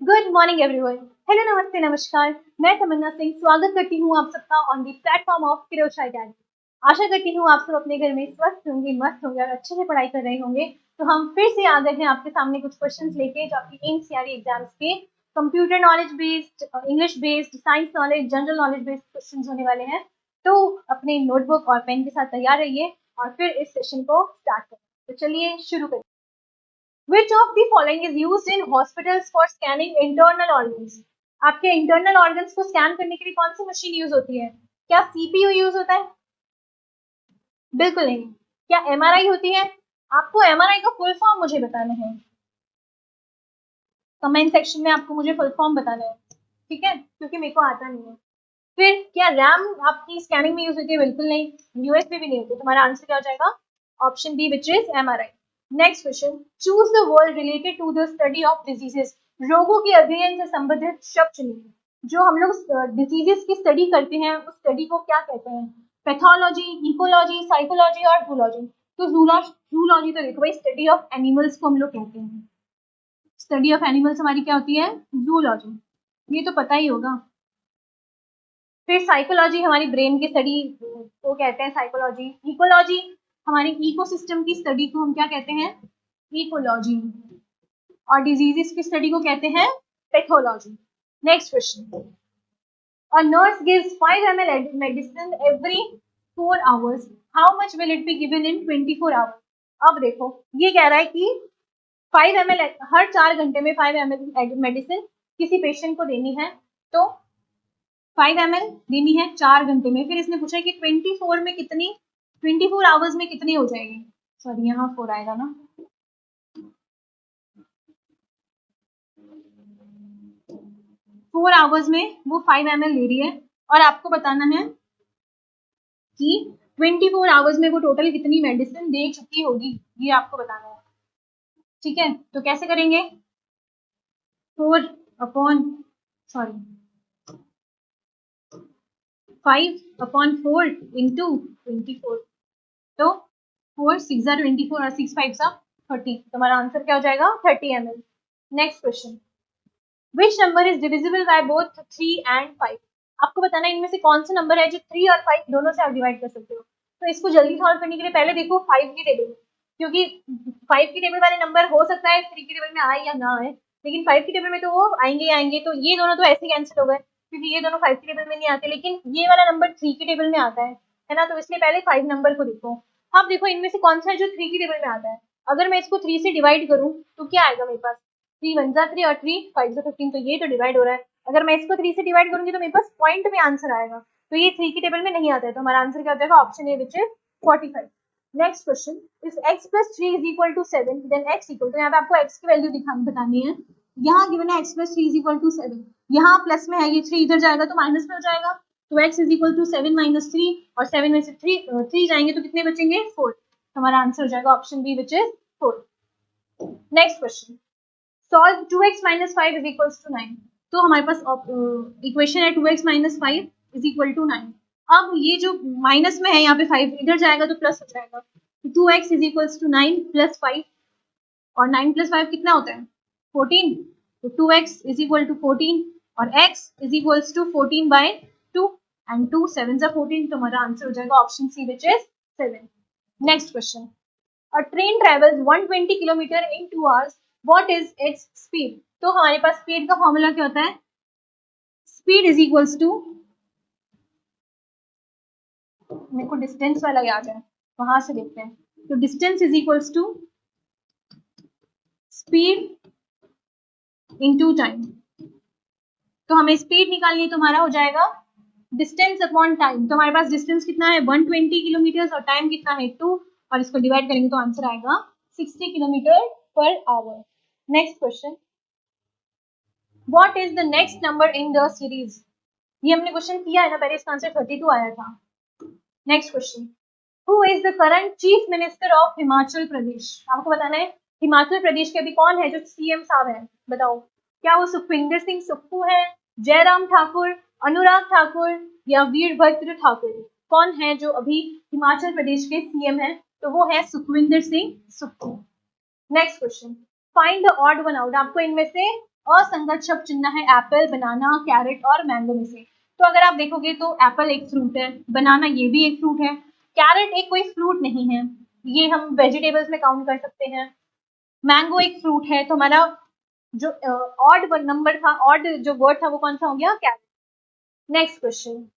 Good morning everyone. Hello, नमस्ते, नमस्कार। मैं तमन्ना सिंह स्वागत करती हूँ आप सबका on the platform of Kirosha academy. आशा करती हूँ आप सब अपने घर में स्वस्थ होंगे, मस्त होंगे और अच्छे से पढ़ाई कर रहे होंगे। तो हम फिर से आ गए हैं आपके सामने कुछ क्वेश्चंस लेके, जो आपकी एनसीईआरटी एग्जाम्स के computer knowledge based, English based, science knowledge, general knowledge based questions होने वाले हैं। तो अपने नोटबुक और पेन के साथ तैयार रहिए और फिर इस सेशन को स्टार्ट करें। तो चलिए शुरू करें। Which of the following is used in hospitals for scanning internal organs? आपके इंटरनल ऑर्गन्स को स्कैन करने के लिए कौन सी मशीन यूज होती है? क्या सीपीयू यूज होता है? बिल्कुल नहीं। क्या एमआरआई होती है? आपको एमआरआई का फुल फॉर्म मुझे बताना है। कमेंट सेक्शन में आपको मुझे फुल फॉर्म बताना है, ठीक है, क्योंकि मेरे को आता नहीं है। फिर क्या रैम आपकी स्कैनिंग में यूज होती है? बिल्कुल नहीं। यूएसबी भी नहीं होती। तुम्हारा आंसर क्या हो जाएगा? Option B, which is MRI. Next question, choose the word related to the study of diseases. रोगों के अध्ययन से संबंधित शब्द चुनिए। जो हम लोग डिजीजेस की स्टडी करते हैं उस स्टडी को क्या कहते हैं? पैथोलॉजी, इकोलॉजी, साइकोलॉजी और जूलॉजी। तो जूलॉजी तो देखो भाई, स्टडी ऑफ एनिमल्स को हम लोग कहते हैं। स्टडी ऑफ एनिमल्स हमारी क्या होती है? जूलॉजी। ये तो पता ही होगा। फिर साइकोलॉजी हमारी ब्रेन की स्टडी को कहते हैं साइकोलॉजी। इकोलॉजी हमारी इकोसिस्टम की स्टडी को हम क्या कहते हैं? इकोलॉजी। और डिजीजेस की स्टडी को कहते हैं pathology. Next question, a nurse gives 5 ml medicine every 4 hours. How much will it be given in 24 hours? अब देखो, ये कह रहा है कि 5 ml हर 4 घंटे में 5 ml मेडिसिन किसी पेशेंट को देनी है। तो 5 ml देनी है 4 घंटे में। फिर इसने पूछा है कि 24 में कितनी, 24 आवर्स में कितनी हो जाएगी? सॉरी, यहाँ 4 आएगा ना। फोर आवर्स में वो 5 ml ले रही है और आपको बताना है कि 24 आवर्स में वो टोटल कितनी मेडिसिन दे चुकी होगी, ये आपको बताना है। ठीक है, तो कैसे करेंगे? 5/4 इंटू 24। तो 4 6 24 और 6 5 30। तुम्हारा आंसर क्या हो जाएगा? 30 ml। Next question, which number is divisible by both 3 and 5? आपको बताना है इनमें से कौन सा नंबर है जो 3 और 5 दोनों से आप डिवाइड कर सकते हो। तो इसको जल्दी सॉल्व करने के लिए पहले देखो 5 की टेबल में, क्योंकि 5 की टेबल वाले नंबर हो सकता है 3 की टेबल में आए या ना आए, लेकिन 5 की टेबल में तो वो आएंगे ही आएंगे। तो ये दोनों तो ऐसे कैंसिल हो गए, क्योंकि ये दोनों 5 की टेबल में नहीं आते, लेकिन ये वाला नंबर 3 की टेबल में आता है ना। तो इसलिए पहले 5 नंबर को देखो। अब देखो इनमें से कौन सा है जो 3 की टेबल में आता है। अगर मैं इसको 3 से डिवाइड करूं तो क्या आएगा मेरे पास? 3 1 जा 3 और 3 5 जा 15। तो ये तो डिवाइड हो रहा है। अगर मैं इसको 3 से डिवाइड करूंगी तो मेरे पास पॉइंट में आंसर आएगा। तो ये 3 की टेबल में नहीं आता है। तो हमारा आंसर क्या हो जाएगा? Option A, which is 45। Next question, if x plus 3 is equal to 7 then x equal, तो यहाँ पे आपको x की वैल्यू बतानी है। यहाँ गिवन है x plus 3 is equal to 7, यहाँ प्लस में है, ये 3 इधर जाएगा तो माइनस में हो जाएगा। तो x is equal to 7 minus 3, और 7 में से 3 जाएंगे तो कितने बचेंगे? 4। हमारा आंसर हो जाएगा option B, which is 4। Next question, solve 2x minus 5 is equals to 9। तो हमारे पास इक्वेशन है 2x minus 5 is equal to 9। अब ये जो माइनस में है यहाँ पे 5 इधर जाएगा तो प्लस हो जाएगा। तो 2x is equals to 9 plus 5, और 9 plus 5 कितना होता है? 14। तो 2x is equal to 14 और x is equals to 14 by 2 and 2 7 are 14। तो हमारा आंसर हो जाएगा option C, which is 7। Next question, A train travels 120 kilometer in 2 hours. What is its speed? तो हमारे पास स्पीड का फॉर्मूला क्या होता है? स्पीड इज इक्वल्स टू, मेरे को डिस्टेंस वाला याद है, वहां से देखते हैं। तो distance is equals to speed into time. तो हमें स्पीड निकालनी है तो हमारा हो जाएगा डिस्टेंस अपॉन टाइम। तो हमारे पास डिस्टेंस कितना है? 120 किलोमीटर और टाइम कितना है? 2, और इसको डिवाइड करेंगे तो आंसर आएगा 60 kilometre per hour. Next question, what is the next number in the series? ये हमने क्वेश्चन किया है ना पहले, इसका आंसर 32 आया था। Next question, who is the current chief minister of Himachal Pradesh? आपको बताना है हिमाचल प्रदेश के अभी कौन है जो सीएम साहब है, बताओ। क्या वो सुखविंदर सिंह सुक्खू है, जयराम ठाकुर, अनुराग ठाकुर या वीरभद्र ठाकुर? कौन है जो अभी हिमाचल प्रदेश के सीएम है? तो वो है Sukhvinder Singh Sukhu. Next question, find the odd one out. आपको इनमें से असंगत शब्द चुनना है एप्पल, बनाना, कैरेट और मैंगो में से। तो अगर आप देखोगे तो एप्पल एक फ्रूट है, बनाना ये भी एक फ्रूट है, कैरेट एक कोई फ्रूट नहीं है, ये हम वेजिटेबल्स में काउंट कर सकते हैं, मैंगो एक फ्रूट है, तो हमारा जो ऑड नंबर था, ऑड जो वर्ड था वो कौन सा हो गया, carrot. Next question,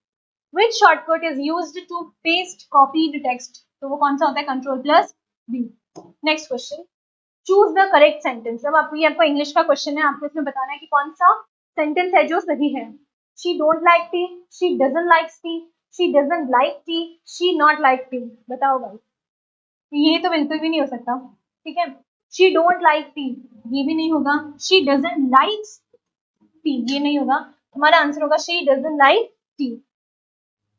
which shortcut is used to paste copied text, तो वो कौन सा होता है, control plus B. Next question, choose the correct sentence. अब आपको, ये आपको इंग्लिश का क्वेश्चन है, आपको इसमें बताना है कि कौन सा सेंटेंस है जो सही है। She don't like T, she doesn't like T, she doesn't like T, she not like T. बताओ भाई, ये तो बिल्कुल भी नहीं हो सकता, ठीक है। शी डोंट लाइक टी ये भी नहीं होगा, शी डजंट लाइक टी ये नहीं होगा, हमारा आंसर होगा she doesn't like T.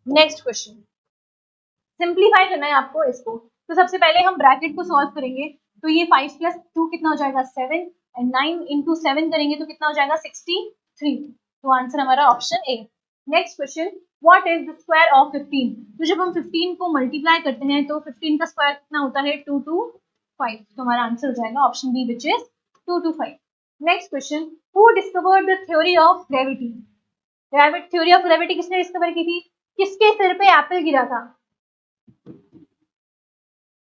Next question, simplify करना है आपको इसको, तो सबसे पहले हम ब्रैकेट को सॉल्व करेंगे, तो ये 5 प्लस 2 कितना हो जाएगा 7, एंड 9 इंटू 7 करेंगे तो कितना हो जाएगा 63, तो आंसर हमारा option A. Next question, what is the square of 15, तो जब हम 15 को मल्टीप्लाई करते हैं तो 15 का स्क्वायर कितना होता है 2 to 5, तो हमारा आंसर हो जाएगा option B which is 2 to 5। Next question, who discovered the theory of gravity, theory of gravity किसने डिस्कवर की थी, किसके सिर पे एप्पल गिरा था,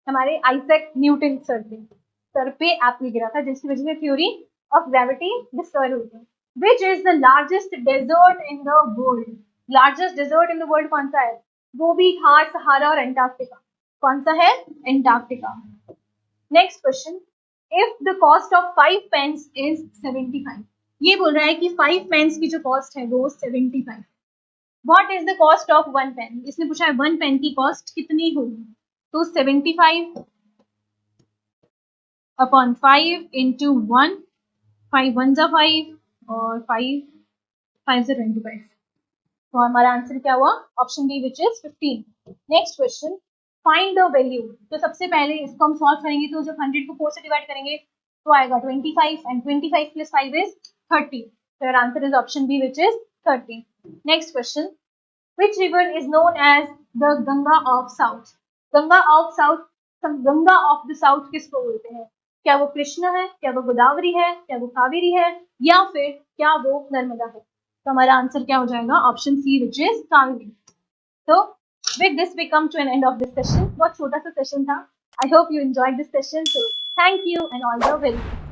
हमारे आइजैक न्यूटन सर पे एप्पल गिरा था, जिसकी वजह से थ्योरी ऑफ ग्रेविटी डिस्कवर हुई थी। Which is the largest desert in the world, largest desert in the world कौन सा है, गोबी, थार, सहारा और एंटार्क्टिका, कौन सा है, Antarctica. Next question, if the cost of 5 pens is 75, ये बोल रहा है कि 5 पेन्स की जो कॉस्ट है वो 75, what is the cost of 1 pen, इसने पूछा है 1 पेन की कॉस्ट कितनी होगी, तो 75 अपॉन 5 इंटू 1, 5 1 जा 5 और 5 5 से 25, तो हमारा आंसर क्या हुआ, option D which is 15। Next question, find the value, तो सबसे पहले इसको हम सॉल्व करेंगे, तो जब 100 को 4 से डिवाइड करेंगे तो आएगा 25, एंड 25 प्लस 5 इज 30, तो answer is option B which is 30। Next question, which river is known as the Ganga of South, Ganga of south, Ganga of the south किसको बोलते हैं, क्या वो कृष्णा है, क्या वो गोदावरी है, क्या वो कावेरी है, या फिर क्या वो नर्मदा है, तो हमारा आंसर क्या हो जाएगा, option C which is Kaveri. तो with this we come to an end of this session, बहुत छोटा सा सेशन था, I hope you enjoyed this session, so thank you and all the very